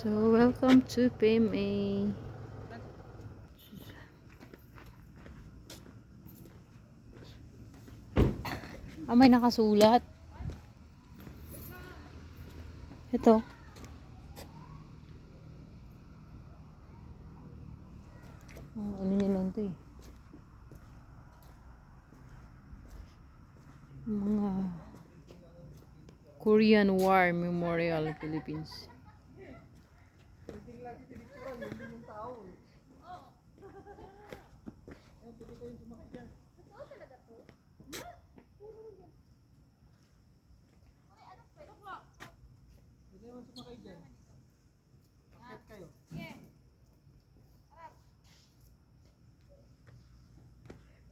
So, welcome to PMA. May nakasulat. Ito. Ano nyo lang ito eh. Mga Korean War Memorial Philippines.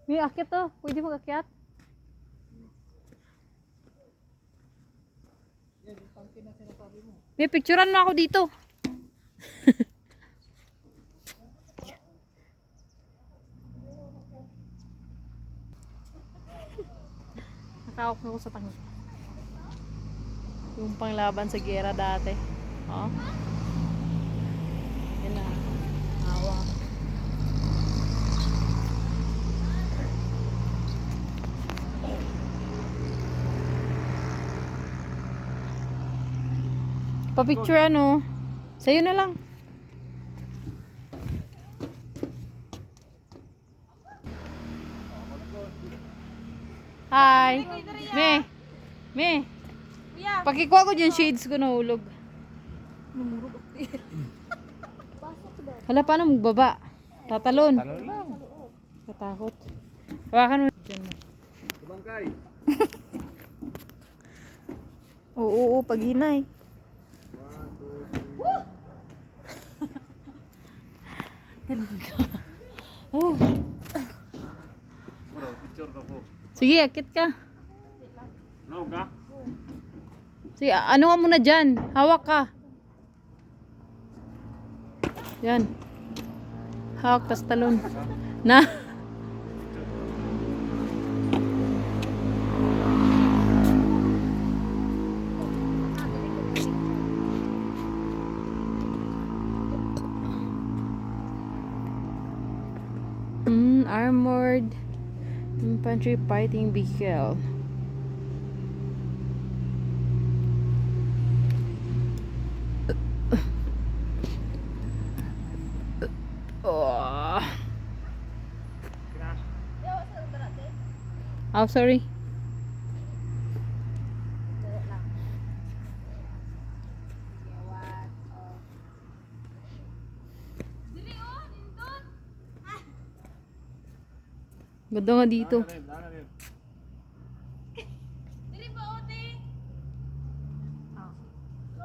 May akyat to. Pwede mag-akyat? May picturean mo ako dito. Nakawak ako sa tangi. Yung panglaban sa gera dati. Oh. Yan na. Hawak. Pa-picture ano? Sa'yo na lang. Hi. Me. Pakikuha ko dyan shades ko nahulog. Hala, paano magbaba? Tatalon. Katakot. Hawakan mo. Bangkay. Oo, paghinay. Oh. Picture ka po. Sige, akit ka. No ka? Sige, ano ka muna dyan? Hawak ka. Yan. Hawak, tas talon. Na. Armored infantry fighting vehicle. Oh, sorry. Ganda nga dito.